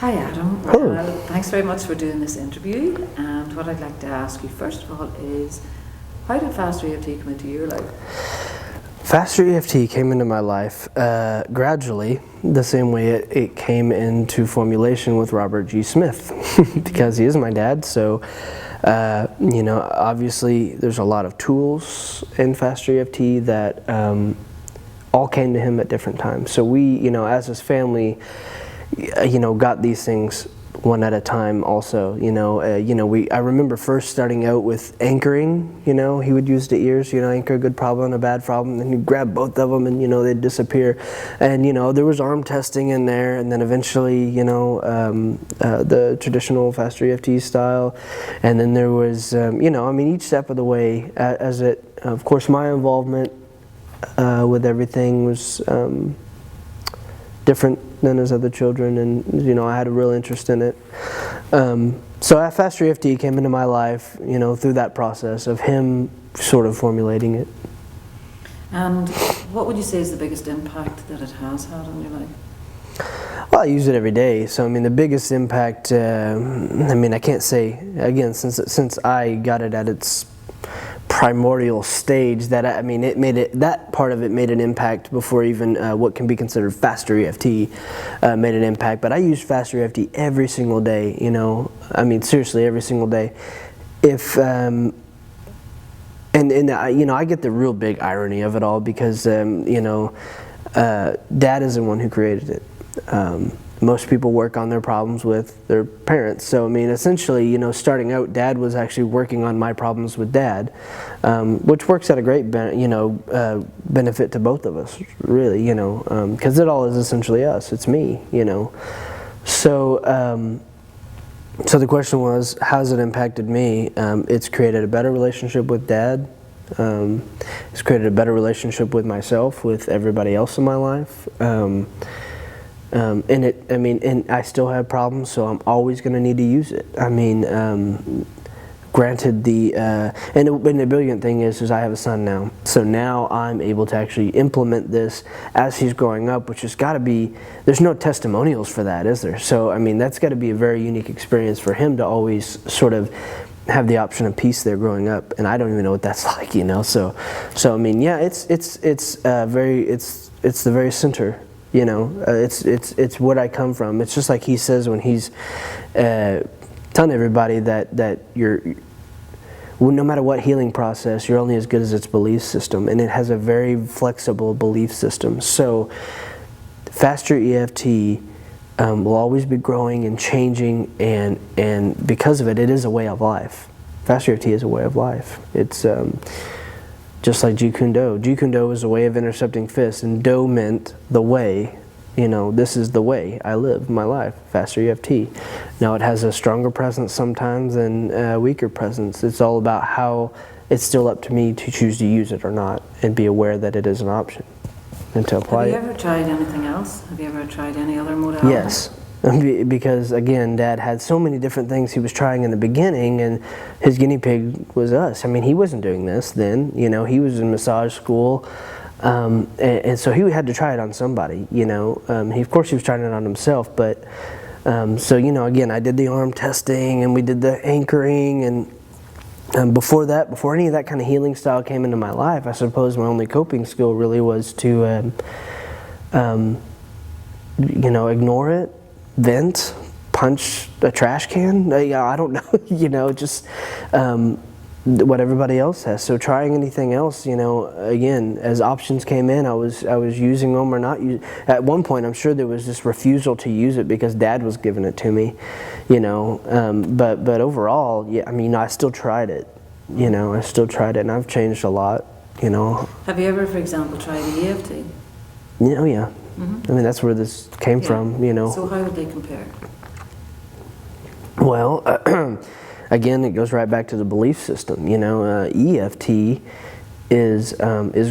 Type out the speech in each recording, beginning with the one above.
Hi Adam. Hello. Thanks very much for doing this interview. And what I'd like to ask you first of all is, how did FasterEFT come into your life? FasterEFT came into my life gradually, the same way it came into formulation with Robert G. Smith, because he is my dad. So, obviously there's a lot of tools in FasterEFT that all came to him at different times. So we, as his family, got these things one at a time also. I remember first starting out with anchoring. He would use the ears, anchor a good problem and a bad problem, and he'd grab both of them and they'd disappear. And there was arm testing in there, and then eventually the traditional FasterEFT style, and then there was each step of the way of course my involvement with everything was different than his other children, and I had a real interest in it. So FasterEFT came into my life, through that process of him sort of formulating it. And what would you say is the biggest impact that it has had on your life? Well, I use it every day. So the biggest impact, I can't say, again, since I got it at its primordial stage, that that part of it made an impact before even what can be considered FasterEFT made an impact. But I use FasterEFT every single day. Seriously, every single day. If I get the real big irony of it all, because Dad is the one who created it. Most people work on their problems with their parents. So, essentially, starting out, Dad was actually working on my problems with Dad, which works at a great benefit to both of us, really, because it all is essentially us. It's me, So, so the question was, how's it impacted me? It's created a better relationship with Dad. It's created a better relationship with myself, with everybody else in my life. And I still have problems, so I'm always going to need to use it. Granted, and the brilliant thing is I have a son now, so now I'm able to actually implement this as he's growing up, which has got to be, there's no testimonials for that, is there? So, that's got to be a very unique experience for him to always sort of have the option of peace there growing up, and I don't even know what that's like, So yeah, it's the very center. It's what I come from. It's just like he says when he's telling everybody that no matter what healing process, you're only as good as its belief system, and it has a very flexible belief system. So FasterEFT will always be growing and changing, and because of it, it is a way of life. FasterEFT is a way of life. It's just like Jeet Kune Do. Jeet Kune Do is a way of intercepting fists, and Do meant the way. This is the way I live my life, FasterEFT. Now it has a stronger presence sometimes and a weaker presence. It's all about how it's still up to me to choose to use it or not, and be aware that it is an option and to apply it. Have you ever tried anything else? Have you ever tried any other modality? Yes. Because again, Dad had so many different things he was trying in the beginning, and his guinea pig was us. He wasn't doing this then. He was in massage school, and so he had to try it on somebody. Of course he was trying it on himself, but so again, I did the arm testing and we did the anchoring, and before any of that kind of healing style came into my life, I suppose my only coping skill really was to ignore it. Vent, punch a trash can. I don't know. Just what everybody else has. So trying anything else, again, as options came in, I was using them or not. At one point, I'm sure there was this refusal to use it because Dad was giving it to me, But overall, yeah, I still tried it. I still tried it, and I've changed a lot. Have you ever, for example, tried EFT? Yeah. Mm-hmm. That's where this came from, So how would they compare? Well, again, it goes right back to the belief system. EFT is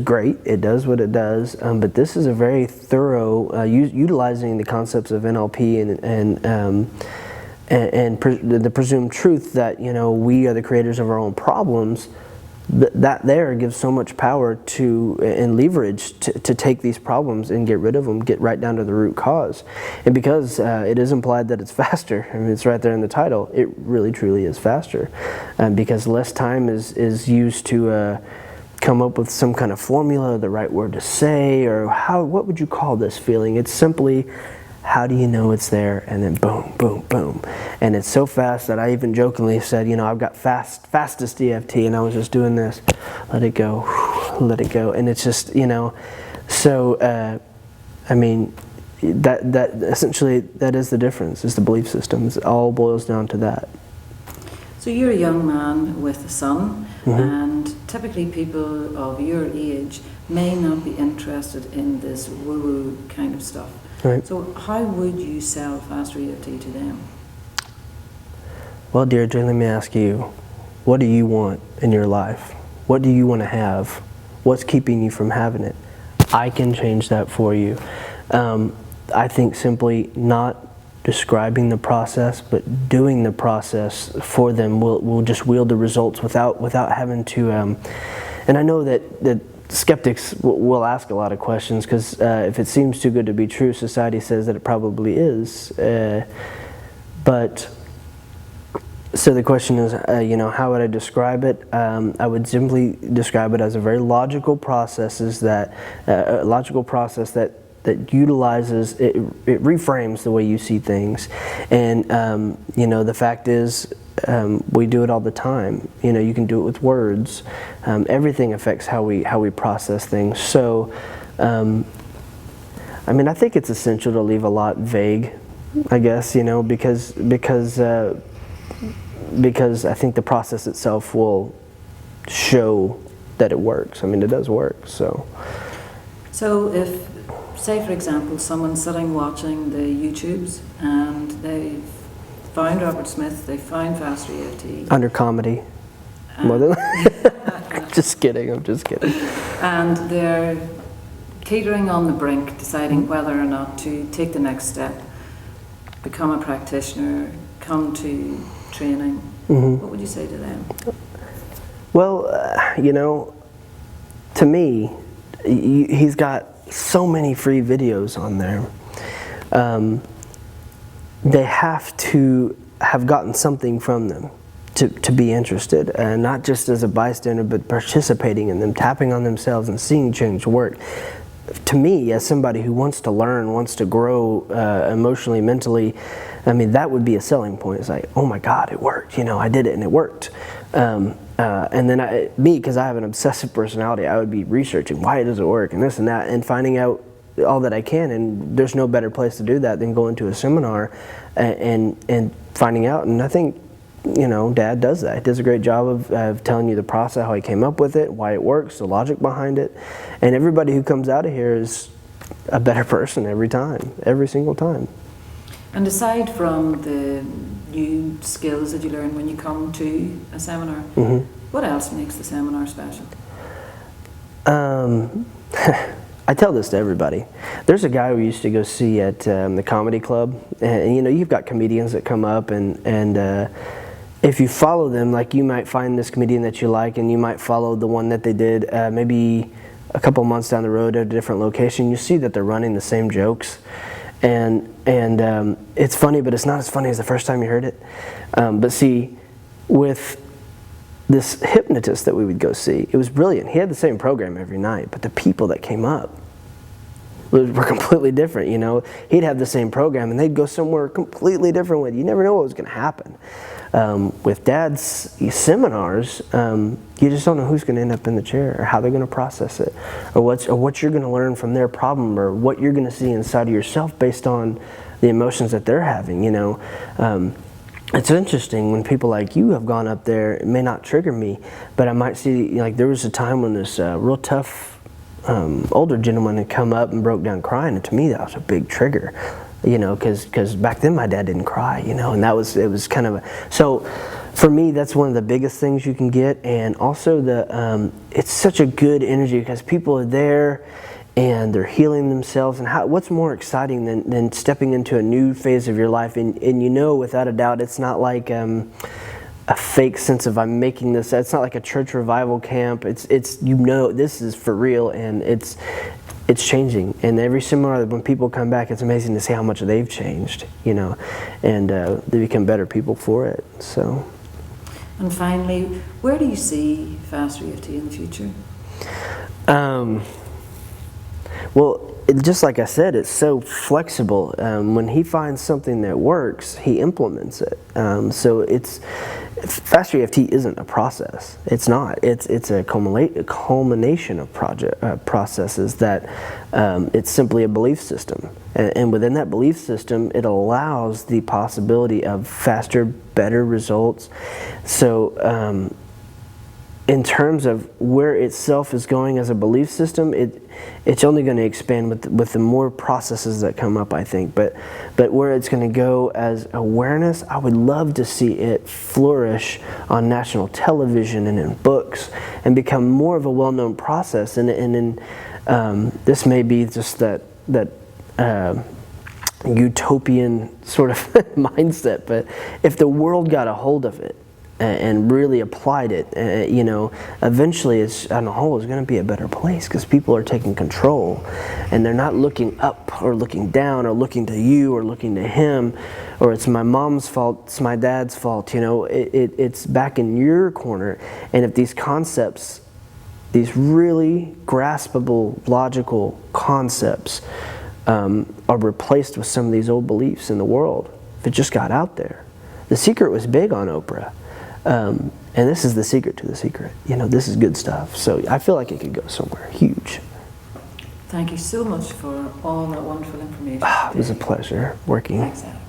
great. It does what it does, but this is a very thorough utilizing the concepts of NLP and the presumed truth that we are the creators of our own problems. that there gives so much power to and leverage to take these problems and get rid of them, get right down to the root cause. And because it is implied that it's faster, I mean, it's right there in the title, it really truly is faster, because less time is used to come up with some kind of formula, the right word to say, or what would you call this feeling? It's simply, how do you know it's there? And then boom, boom, boom. And it's so fast that I even jokingly said, I've got fastest EFT, and I was just doing this. Let it go, let it go. And it's just, so, I mean, that essentially, that is the difference, is the belief system. It all boils down to that. So you're a young man with a son, and typically people of your age may not be interested in this woo-woo kind of stuff. Right. So how would you sell FasterEFT to them? Well, Deirdre, let me ask you, what do you want in your life? What do you want to have? What's keeping you from having it? I can change that for you. I think simply not describing the process, but doing the process for them will just wield the results without having to. And I know that skeptics will ask a lot of questions, because if it seems too good to be true, society says that it probably is. But so the question is, how would I describe it? I would simply describe it as a very logical process that utilizes it reframes the way you see things. And the fact is, we do it all the time. You can do it with words. Everything affects how we process things. So I think it's essential to leave a lot vague, I guess, because I think the process itself will show that it works. I mean, it does work. So if, say for example, someone's sitting watching the YouTubes and they've found Robert Smith, they found FasterEFT. Under comedy. Just kidding, I'm just kidding. And they're teetering on the brink, deciding whether or not to take the next step, become a practitioner, come to training. What would you say to them? Well, to me, he's got so many free videos on there. They have to have gotten something from them to be interested, and not just as a bystander, but participating in them, tapping on themselves and seeing change work. To me, as somebody who wants to learn, wants to grow emotionally, mentally, I mean, that would be a selling point. It's like, oh my God, it worked. I did it and it worked. And then because I have an obsessive personality, I would be researching why does it work and this and that, and finding out all that I can. And there's no better place to do that than going to a seminar and finding out. And I think, Dad does that. He does a great job of telling you the process, how he came up with it, why it works, the logic behind it. And everybody who comes out of here is a better person every time, every single time. And aside from the new skills that you learn when you come to a seminar, what else makes the seminar special? I tell this to everybody. There's a guy we used to go see at the comedy club, and you've got comedians that come up, and if you follow them, like you might find this comedian that you like, and you might follow the one that they did maybe a couple months down the road at a different location. You see that they're running the same jokes, and it's funny, but it's not as funny as the first time you heard it. But see, with this hypnotist that we would go see, it was brilliant. He had the same program every night, but the people that came up were completely different. He'd have the same program and they'd go somewhere completely different with. You never know what was going to happen. With Dad's seminars, you just don't know who's going to end up in the chair, or how they're going to process it, or what you're going to learn from their problem, or what you're going to see inside of yourself based on the emotions that they're having. It's interesting when people like you have gone up there. It may not trigger me, but I might see, like, there was a time when this real tough older gentleman had come up and broke down crying, and to me that was a big trigger, because back then my dad didn't cry, and it was kind of so for me that's one of the biggest things you can get. And also it's such a good energy because people are there and they're healing themselves. And what's more exciting than stepping into a new phase of your life? And without a doubt, it's not like a fake sense of I'm making this. It's not like a church revival camp. It's you know this is for real, and it's changing. And every seminar, when people come back, it's amazing to see how much they've changed, you know, and they become better people for it. So. And finally, where do you see FasterEFT in the future? Well, just like I said, it's so flexible. When he finds something that works, he implements it. So FasterEFT isn't a process. It's not. It's a culmination of processes that it's simply a belief system. And within that belief system, it allows the possibility of faster, better results. So in terms of where itself is going as a belief system, it's only going to expand with the more processes that come up, I think. But where it's going to go as awareness, I would love to see it flourish on national television and in books and become more of a well-known process. And this may be just that utopian sort of mindset, but if the world got a hold of it and really applied it, you know, eventually it's on the whole is going to be a better place because people are taking control and they're not looking up or looking down or looking to you or looking to him, or it's my mom's fault, it's my dad's fault. You know, it's back in your corner. And if these concepts, these really graspable, logical concepts are replaced with some of these old beliefs in the world, if it just got out there. The Secret was big on Oprah. And this is the secret to the secret. You know, this is good stuff. So I feel like it could go somewhere huge. Thank you so much for all that wonderful information. It was a pleasure working. Thanks, Adam.